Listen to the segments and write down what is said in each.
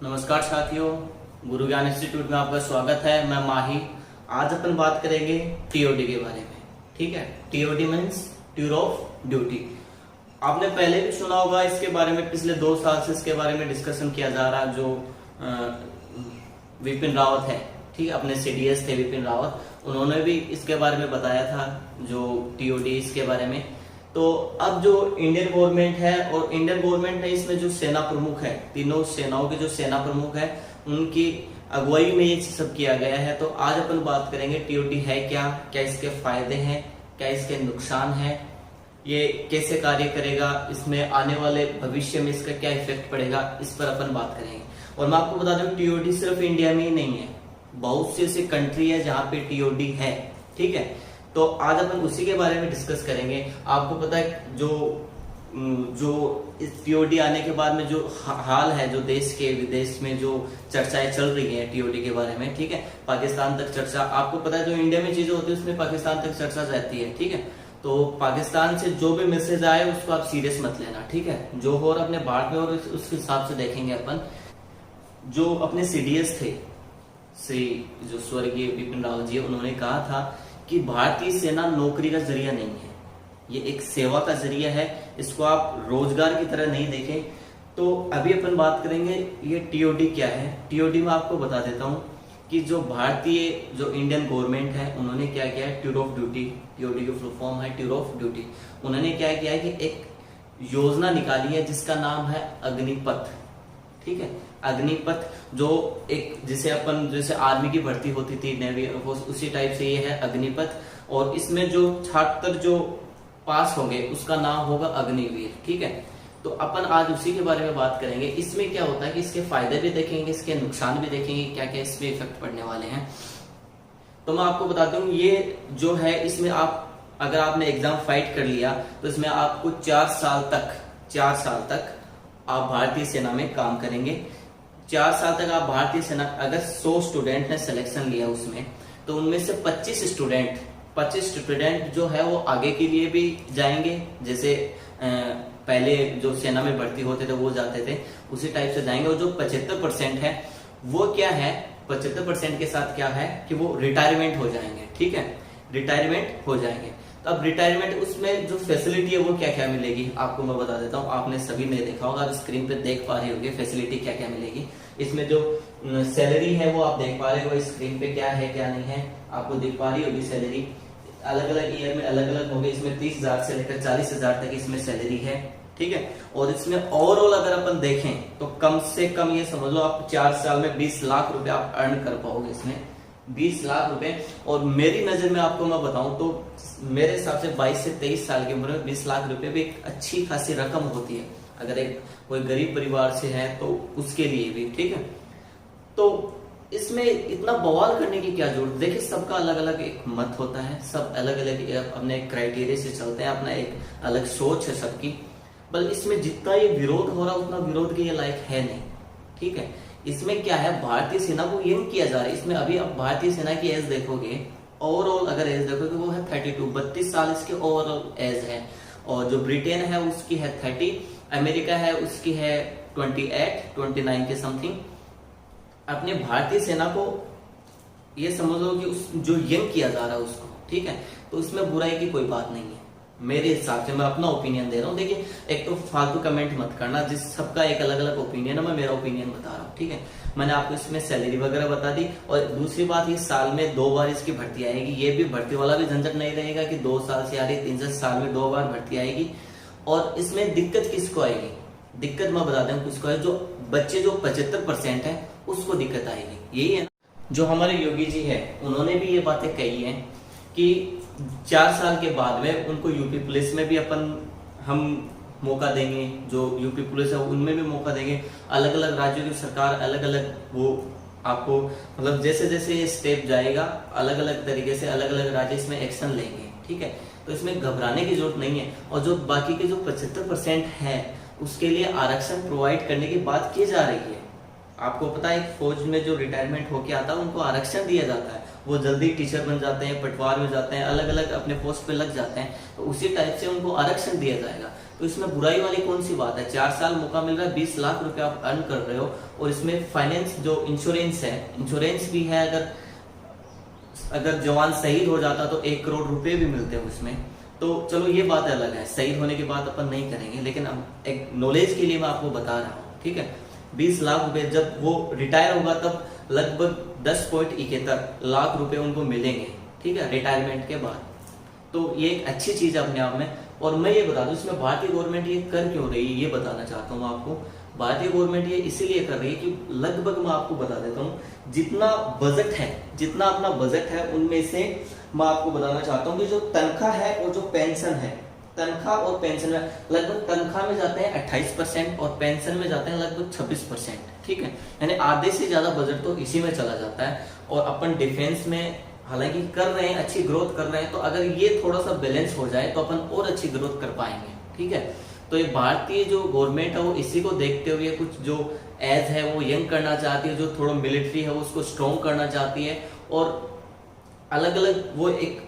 नमस्कार साथियों, गुरु ज्ञान इंस्टीट्यूट में आपका स्वागत है। मैं माही। आज अपन बात करेंगे टीओडी के बारे में। ठीक है, TOD means tour of duty. आपने पहले भी सुना होगा इसके बारे में, पिछले 2 साल से इसके बारे में डिस्कशन किया जा रहा है। जो विपिन रावत है, ठीक है, अपने सीडीएस थे विपिन रावत, उन्होंने भी इसके बारे में बताया था, जो टीओडी इसके बारे में। तो अब जो इंडियन गवर्नमेंट है, और इंडियन गवर्नमेंट ने इसमें जो सेना प्रमुख है, तीनों सेनाओं के जो सेना प्रमुख है, उनकी अगुवाई में ये सब किया गया है। तो आज अपन बात करेंगे टीओडी है क्या, क्या इसके फायदे हैं, क्या इसके नुकसान है, ये कैसे कार्य करेगा, इसमें आने वाले भविष्य में इसका क्या इफेक्ट पड़ेगा, इस पर अपन बात करेंगे। और मैं आपको बता दूं, टीओडी सिर्फ इंडिया में ही नहीं है, बहुत सी ऐसी कंट्री है जहां पे टीओडी है। ठीक है, तो आज अपन उसी के बारे में डिस्कस करेंगे। आपको पता है जो इस टीओडी आने के बाद में जो हाल है, जो देश के विदेश में जो चर्चाएं चल रही है टीओडी के बारे में, ठीक है, पाकिस्तान तक चर्चा, आपको पता है जो इंडिया में चीजें होती है उसमें पाकिस्तान तक चर्चा जाती है। ठीक है, तो पाकिस्तान से जो भी मैसेज आए उसको आप सीरियस मत लेना। ठीक है, जो हो रहा अपने भारत में और उस हिसाब से देखेंगे अपन। जो अपने सीडीएस थे, श्री जो स्वर्गीय विपिन रावत जी, उन्होंने कहा था कि भारतीय सेना नौकरी का जरिया नहीं है, ये एक सेवा का जरिया है, इसको आप रोजगार की तरह नहीं देखें। तो अभी अपन बात करेंगे ये टीओडी क्या है। टीओडी में आपको बता देता हूं कि जो भारतीय जो इंडियन गवर्नमेंट है, उन्होंने क्या किया है, टूर ऑफ ड्यूटी, टीओडी की फुल फॉर्म है टूर ऑफ ड्यूटी। उन्होंने क्या किया है कि एक योजना निकाली है जिसका नाम है अग्निपथ। ठीक है, अग्निपथ, जो एक जिसे अपन जैसे आर्मी की भर्ती होती थी, नेवी एयरफोर्स, उसी टाइप से ये है अग्निपथ। और इसमें जो छात्र जो पास होंगे उसका नाम होगा अग्निवीर। ठीक है, तो अपन आज उसी के बारे में बात करेंगे। इसमें क्या होता है कि इसके फायदे भी देखेंगे, इसके नुकसान भी देखेंगे, क्या क्या इसमें इफेक्ट पड़ने वाले हैं। तो मैं आपको बताता हूँ, ये जो है इसमें आप अगर आपने एग्जाम फाइट कर लिया तो इसमें आपको 4 साल तक आप भारतीय सेना में काम करेंगे। 4 साल तक आप भारतीय सेना, अगर 100 स्टूडेंट ने सिलेक्शन लिया उसमें, तो उनमें से 25 स्टूडेंट जो है वो आगे के लिए भी जाएंगे। जैसे पहले जो सेना में भर्ती होते थे वो जाते थे, उसी टाइप से जाएंगे। और जो 75% है वो क्या है, 75% के साथ क्या है कि वो रिटायरमेंट हो जाएंगे। ठीक है, रिटायरमेंट हो जाएंगे। तो अब रिटायरमेंट, उसमें जो फैसिलिटी है वो क्या क्या मिलेगी आपको मैं बता देता हूँ। आपने सभी ने देखा होगा, आप स्क्रीन पे देख पा रहे होंगे फैसिलिटी क्या क्या मिलेगी। इसमें जो सैलरी है वो आप देख पा रहे हो, स्क्रीन पे क्या है क्या नहीं है आपको दिख पा रही होगी। सैलरी अलग अलग ईयर में अलग अलग होगी। इसमें 30,000 से लेकर 40,000 तक इसमें सैलरी है। ठीक है, और इसमें ओवरऑल अगर अपन देखें तो कम से कम ये समझ लो आप 4 साल में 20 लाख रुपए आप अर्न कर पाओगे इसमें, 20 लाख रुपए। और मेरी नजर में आपको मैं बताऊं तो मेरे हिसाब से 22 से 23 साल की उम्र में 20 लाख रुपए भी एक अच्छी खासी रकम होती है, अगर एक कोई गरीब परिवार से है तो उसके लिए भी। ठीक है, तो इसमें इतना बवाल करने की क्या जरूरत। देखिए, सबका अलग अलग एक मत होता है, सब अलग अलग अपने क्राइटेरिया से चलते हैं, अपना एक अलग सोच है सबकी। बल इसमें जितना ये विरोध हो रहा उतना विरोध के ये लायक है नहीं। ठीक है, इसमें क्या है, भारतीय सेना को ये किया जा रहा है। इसमें अभी आप भारतीय सेना की एज देखोगे, ओवरऑल अगर एज देखोगे वो है 32 साल इसकी ओवरऑल एज है। और जो ब्रिटेन है उसकी है 30, अमेरिका है उसकी है 29 के समथिंग। अपने भारतीय सेना को ये समझ लो कि उस जो यंग किया जा रहा है उसको, ठीक है, तो उसमें बुराई की कोई बात नहीं है मेरे हिसाब से। मैं अपना ओपिनियन दे रहा हूँ। देखिए, एक तो फालतू कमेंट मत करना, जिस सबका एक अलग अलग ओपिनियन है, मैं मेरा ओपिनियन बता रहा हूँ। ठीक है, मैंने आपको इसमें सैलरी वगैरह बता दी। और दूसरी बात, ये साल में 2 बार इसकी भर्ती आएगी। ये भी भर्ती वाला भी झंझट नहीं रहेगा कि 2 साल से आ रही, 3 साल में 2 बार भर्ती आएगी। और इसमें दिक्कत किसको आएगी, दिक्कत मैं बता दूं किसको है, जो बच्चे जो 75% है उसको दिक्कत आएगी। यही है जो हमारे योगी जी है, उन्होंने भी ये बातें कही है कि 4 साल के बाद में उनको यूपी पुलिस में भी हम मौका देंगे। जो यूपी पुलिस है उनमें भी मौका देंगे। अलग अलग राज्यों की सरकार अलग अलग वो आपको, मतलब जैसे जैसे ये स्टेप जाएगा अलग अलग तरीके से अलग अलग राज्य इसमें एक्शन लेंगे। ठीक है, तो इसमें घबराने की जरूरत नहीं है। और जो बाकी के जो 75% है उसके लिए आरक्षण प्रोवाइड करने की बात की जा रही है। आपको पता है, फौज में जो रिटायरमेंट होके आता है उनको आरक्षण दिया जाता है, वो जल्दी टीचर बन जाते हैं, पटवार में जाते हैं, अलग अलग अपने पोस्ट पे लग जाते हैं। तो उसी टाइप से उनको आरक्षण दिया जाएगा तो इसमें बुराई वाली कौन सी बात है? 4 साल मौका मिल रहा है, 20 लाख रुपए आप अर्न कर रहे हो, और इसमें फाइनेंस जो इंश्योरेंस है, इंश्योरेंस भी है। अगर जवान शहीद हो जाता तो 1 करोड़ रुपए भी मिलते हैं उसमें। तो चलो ये बात अलग है, शहीद होने की बात अपन नहीं करेंगे, लेकिन अब एक नॉलेज के लिए मैं आपको बता रहा हूँ, ठीक है। 20 लाख रुपए जब वो रिटायर होगा तब लगभग 10.71 लाख रुपए उनको मिलेंगे, ठीक है, रिटायरमेंट के बाद। तो ये एक अच्छी चीज है अपने आप में। और मैं ये बता दूं, इसमें भारतीय गवर्नमेंट ये कर क्यों रही है, ये बताना चाहता हूँ आपको। भारतीय गवर्नमेंट ये इसीलिए कर रही है कि लगभग मैं आपको बता देता हूँ, जितना बजट है, जितना अपना बजट है, उनमें से मैं आपको बताना चाहता हूँ कि जो तनख्वाह है और जो पेंशन है, तनख्वाह और पेंशन में लगभग तनख्वाह में जाते हैं 28% और पेंशन में जाते हैं लगभग 26%, ठीक है। यानी आधे से ज्यादा बजट तो इसी में चला जाता है। और अपन डिफेंस में हालांकि कर रहे हैं, अच्छी ग्रोथ कर रहे हैं, तो अगर ये थोड़ा सा बैलेंस हो जाए तो अपन और अच्छी ग्रोथ कर पाएंगे, ठीक है। तो ये भारतीय जो गवर्नमेंट है वो इसी को देखते हुए कुछ जो एज है वो यंग करना चाहती है, जो थोड़ा मिलिट्री है वो उसको स्ट्रॉन्ग करना चाहती है, और अलग अलग वो एक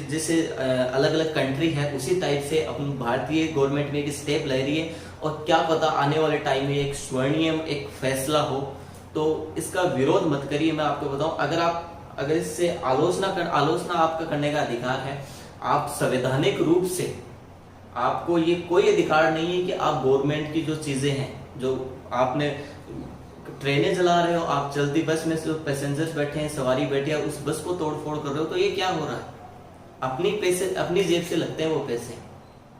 जैसे अलग अलग कंट्री है उसी टाइप से अपन भारतीय गवर्नमेंट में एक स्टेप ले रही है। और क्या पता आने वाले टाइम में एक स्वर्णिम एक फैसला हो, तो इसका विरोध मत करिए। मैं आपको बताऊं, अगर इससे आलोचना आपका करने का अधिकार है। आप संवैधानिक रूप से आपको ये कोई अधिकार नहीं है कि आप गवर्नमेंट की जो चीजें हैं, जो आपने ट्रेनें चला रहे हो, आप चलती बस में जो पैसेंजर्स बैठे हैं, सवारी बैठी है, उस बस को तोड़फोड़ कर रहे हो, तो ये क्या हो रहा है? अपनी पैसे अपनी जेब से लगते हैं वो पैसे,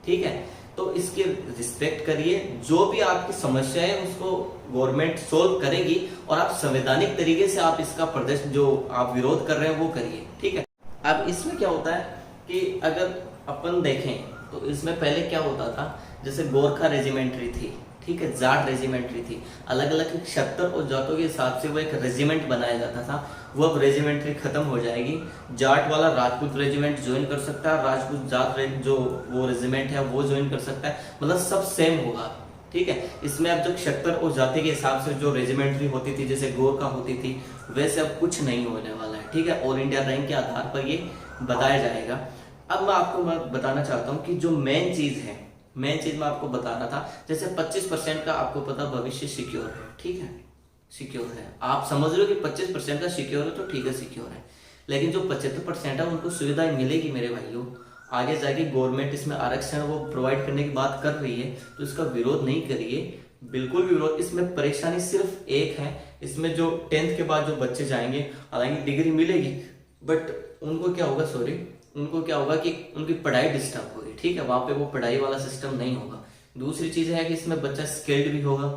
ठीक है। तो इसकी रिस्पेक्ट करिए। जो भी आपकी समस्या है उसको गवर्नमेंट सोल्व करेगी, और आप संवैधानिक तरीके से आप इसका प्रदर्शन जो आप विरोध कर रहे हैं वो करिए, ठीक है। अब इसमें क्या होता है कि अगर अपन देखें तो इसमें पहले क्या होता था, जैसे गोरखा रेजिमेंट्री थी, ठीक है, जाट रेजिमेंट्री थी, अलग अलग क्षत्र और जातों के हिसाब से वो एक रेजिमेंट बनाया जाता था। वो अब रेजिमेंट्री खत्म हो जाएगी। जाट वाला राजपूत रेजिमेंट ज्वाइन कर सकता है, राजपूत जाट जो वो रेजिमेंट है वो ज्वाइन कर सकता है, मतलब सब सेम होगा, ठीक है। इसमें अब जो क्षत्र और जाति के हिसाब से जो रेजिमेंट्री होती थी, जैसे गोरखा होती थी, वैसे अब कुछ नहीं होने वाला है, ठीक है। ऑल इंडिया रैंक के आधार पर ये बताया जाएगा। अब मैं आपको बताना चाहता हूँ कि जो मेन चीज मैं आपको बता रहा था, जैसे 25% का आपको पता भविष्य सिक्योर है, ठीक है, सिक्योर है। आप समझ रहे हो कि 25% का सिक्योर है, तो ठीक है, सिक्योर है। लेकिन जो 75% है उनको सुविधाएं मिलेगी मेरे भाइयों। आगे जाके गवर्नमेंट इसमें आरक्षण वो प्रोवाइड करने की बात कर रही है, तो इसका विरोध नहीं करिए, बिल्कुल भी विरोध। इसमें परेशानी सिर्फ एक है, इसमें जो 10th के बाद जो बच्चे जाएंगे, हालांकि डिग्री मिलेगी, बट उनको क्या होगा कि उनकी पढ़ाई डिस्टर्ब होगी, ठीक है। वहां पे वो पढ़ाई वाला सिस्टम नहीं होगा। दूसरी चीज है कि इसमें बच्चा स्किल्ड भी होगा,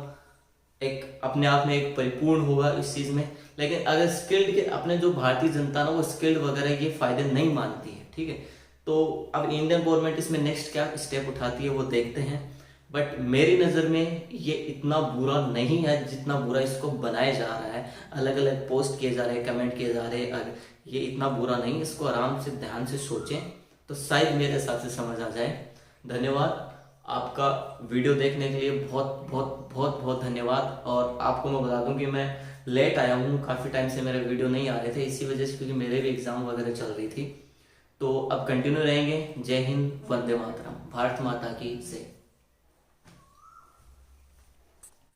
एक अपने आप में एक परिपूर्ण होगा इस चीज में। लेकिन अगर स्किल्ड के अपने जो भारतीय जनता ना वो स्किल्ड वगैरह ये फायदे नहीं मानती है, ठीक है। तो अब इंडियन गवर्नमेंट इसमें नेक्स्ट क्या स्टेप उठाती है वो देखते हैं। बट मेरी नजर में ये इतना बुरा नहीं है जितना बुरा इसको बनाया जा रहा है, अलग अलग पोस्ट किए जा रहे हैं, कमेंट किए जा रहे हैं। ये इतना बुरा नहीं, इसको आराम से ध्यान से सोचें तो शायद मेरे हिसाब से समझ आ जाए। धन्यवाद आपका वीडियो देखने के लिए, बहुत बहुत बहुत बहुत धन्यवाद। और आपको मैं बता दूं कि मैं लेट आया हूँ, काफी टाइम से मेरे वीडियो नहीं आ रहे थे इसी वजह से, क्योंकि मेरे भी एग्जाम वगैरह चल रही थी। तो अब कंटिन्यू रहेंगे। जय हिंद, वंदे मातरम, भारत माता की जय।